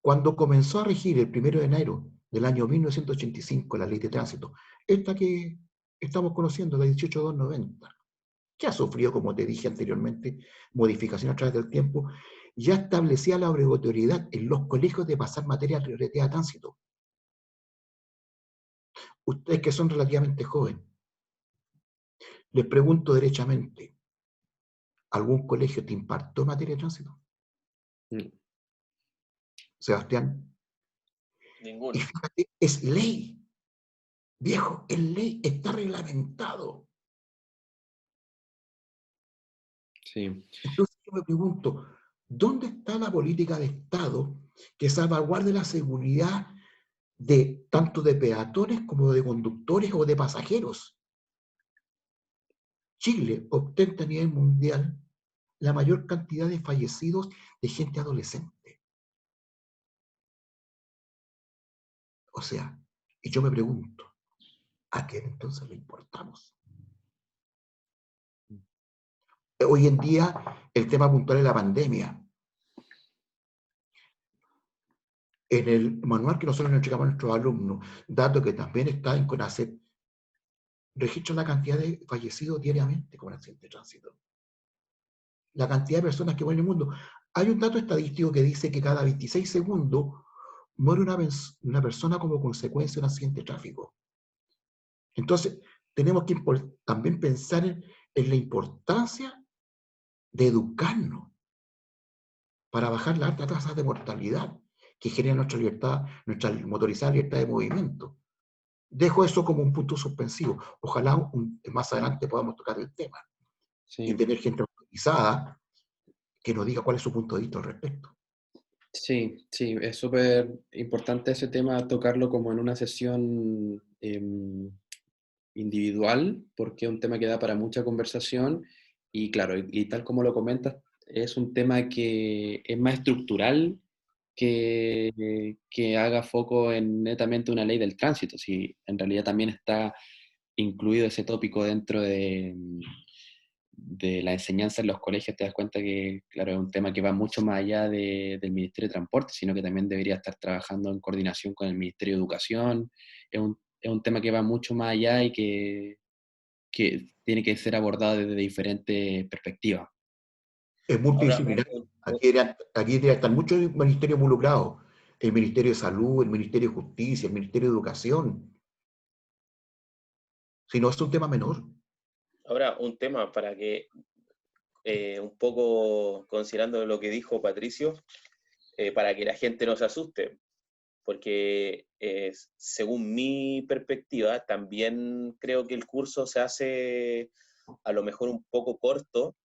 Cuando comenzó a regir el 1 de enero del año 1985 la ley de tránsito, esta que estamos conociendo, la 18290, que ha sufrido, como te dije anteriormente, modificaciones a través del tiempo, ya establecía la obligatoriedad en los colegios de pasar materia de tránsito. Ustedes que son relativamente jóvenes, les pregunto derechamente, ¿algún colegio te impartió materia de tránsito? Mm. Sebastián. Ninguno. Y fíjate, es ley. Viejo, es ley, está reglamentado. Sí. Entonces yo me pregunto, ¿dónde está la política de Estado que salvaguarde la seguridad de tanto de peatones como de conductores o de pasajeros? Chile ostenta a nivel mundial la mayor cantidad de fallecidos de gente adolescente. O sea, y yo me pregunto, ¿a quién entonces le importamos? Hoy en día, el tema puntual es la pandemia. En el manual que nosotros le entregamos a nuestros alumnos, dato que también está en CONACYT, registra la cantidad de fallecidos diariamente con accidente de tránsito. La cantidad de personas que mueren en el mundo. Hay un dato estadístico que dice que cada 26 segundos muere una persona como consecuencia de un accidente de tráfico. Entonces, tenemos que también pensar en la importancia de educarnos para bajar la alta tasa de mortalidad que genera nuestra libertad, nuestra motorizada libertad de movimiento. Dejo eso como un punto suspensivo. Ojalá más adelante podamos tocar el tema y Sí. tener gente autorizada que nos diga cuál es su punto de vista al respecto. Sí, sí, es súper importante ese tema, tocarlo como en una sesión individual, porque es un tema que da para mucha conversación y claro, y tal como lo comentas, es un tema que es más estructural que haga foco en netamente una ley del tránsito, si en realidad también está incluido ese tópico dentro de la enseñanza en los colegios, te das cuenta que, claro, es un tema que va mucho más allá del Ministerio de Transporte, sino que también debería estar trabajando en coordinación con el Ministerio de Educación. Es un tema que va mucho más allá y que tiene que ser abordado desde diferentes perspectivas. Es Ahora, multidisciplinario. Aquí debería estar muchos ministerios involucrados. El Ministerio de Salud, el Ministerio de Justicia, el Ministerio de Educación. Si no, es un tema menor. ahora un tema para que, un poco considerando lo que dijo Patricio, para que la gente no se asuste, porque según mi perspectiva, también creo que el curso se hace a lo mejor un poco corto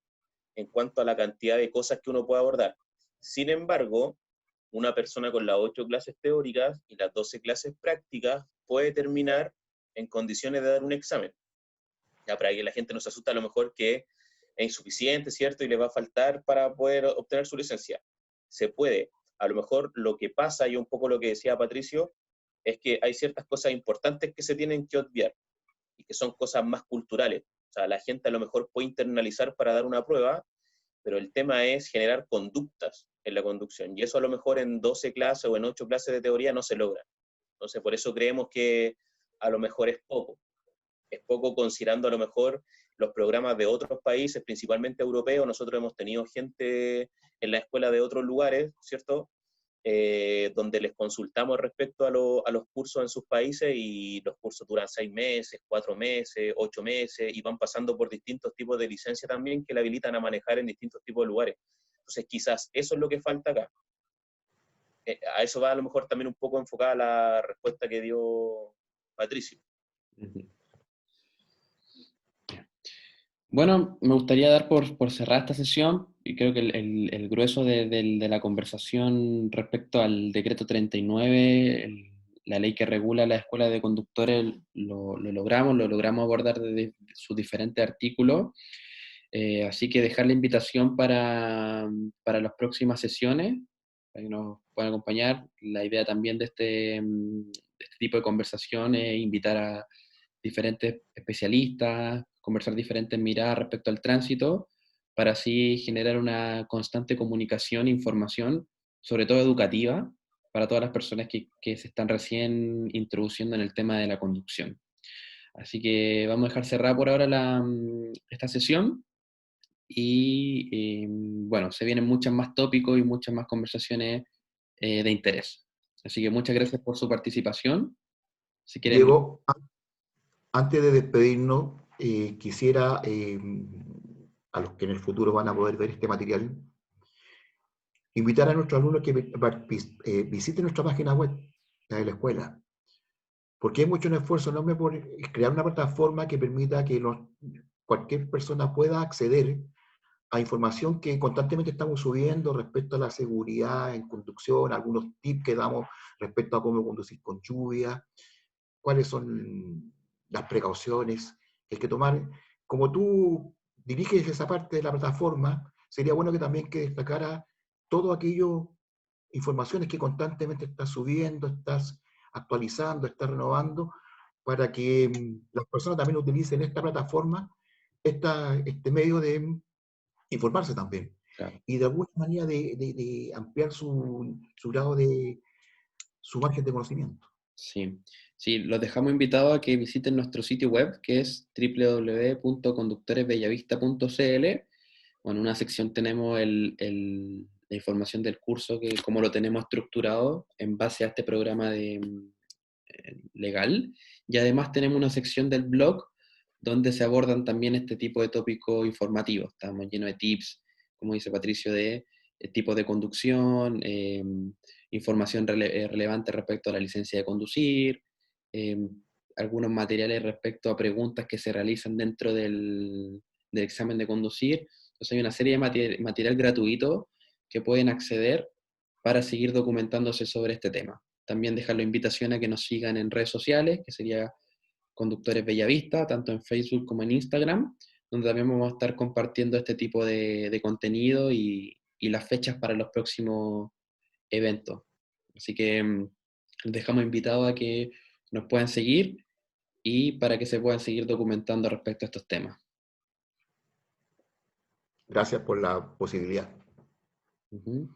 en cuanto a la cantidad de cosas que uno puede abordar. Sin embargo, una persona con las 8 clases teóricas y las 12 clases prácticas puede terminar en condiciones de dar un examen. Ya, para que la gente no se asuste a lo mejor que es insuficiente, ¿cierto? Y le va a faltar para poder obtener su licencia. Se puede. A lo mejor lo que pasa, y un poco lo que decía Patricio, es que hay ciertas cosas importantes que se tienen que obviar y que son cosas más culturales. O sea, la gente a lo mejor puede internalizar para dar una prueba, pero el tema es generar conductas en la conducción. Y eso a lo mejor en 12 clases o en 8 clases de teoría no se logra. Entonces, por eso creemos que a lo mejor es poco. Es poco considerando a lo mejor los programas de otros países, principalmente europeos. Nosotros hemos tenido gente en la escuela de otros lugares, ¿cierto? Donde les consultamos respecto a los cursos en sus países y los cursos duran 6 meses, 4 meses, 8 meses y van pasando por distintos tipos de licencia también que le habilitan a manejar en distintos tipos de lugares. Entonces quizás eso es lo que falta acá. A eso va a lo mejor también un poco enfocada la respuesta que dio Patricio. Ujú. Bueno, me gustaría dar por cerrada esta sesión y creo que el grueso de la conversación respecto al decreto 39, la ley que regula la escuela de conductores lo logramos abordar desde sus diferentes artículos. Así que dejar la invitación para las próximas sesiones, para que nos puedan acompañar. La idea también de este tipo de conversación es invitar a diferentes especialistas, conversar diferentes miradas respecto al tránsito, para así generar una constante comunicación e información, sobre todo educativa, para todas las personas que se están recién introduciendo en el tema de la conducción. Así que vamos a dejar cerrada por ahora esta sesión y bueno, se vienen muchos más tópicos y muchas más conversaciones de interés. Así que muchas gracias por su participación. Si quieren, Diego, antes de despedirnos, quisiera, a los que en el futuro van a poder ver este material, invitar a nuestros alumnos que visiten nuestra página web, la de la escuela, porque hay mucho esfuerzo enorme por crear una plataforma que permita que cualquier persona pueda acceder a información que constantemente estamos subiendo respecto a la seguridad en conducción, algunos tips que damos respecto a cómo conducir con lluvia, cuáles son las precauciones que hay que tomar. Como tú diriges esa parte de la plataforma, sería bueno que también que destacara todo aquello, informaciones que constantemente estás subiendo, estás actualizando, estás renovando, para que las personas también utilicen esta plataforma, este medio de informarse también. claro. Y de alguna manera de ampliar su grado de, su margen de conocimiento. Sí, sí, los dejamos invitados a que visiten nuestro sitio web, que es www.conductoresbellavista.cl. Bueno, en una sección tenemos la información del curso, que cómo lo tenemos estructurado en base a este programa legal. Y además tenemos una sección del blog donde se abordan también este tipo de tópicos informativos. Estamos llenos de tips, como dice Patricio, de tipos de conducción, información relevante respecto a la licencia de conducir, eh, algunos materiales respecto a preguntas que se realizan dentro del examen de conducir. Entonces hay una serie de material gratuito que pueden acceder para seguir documentándose sobre este tema. También dejar la invitación a que nos sigan en redes sociales, que sería Conductores Bellavista, tanto en Facebook como en Instagram, donde también vamos a estar compartiendo este tipo de contenido y las fechas para los próximos eventos. Así que les dejamos invitados a que nos puedan seguir y para que se puedan seguir documentando respecto a estos temas. Gracias por la posibilidad. Uh-huh.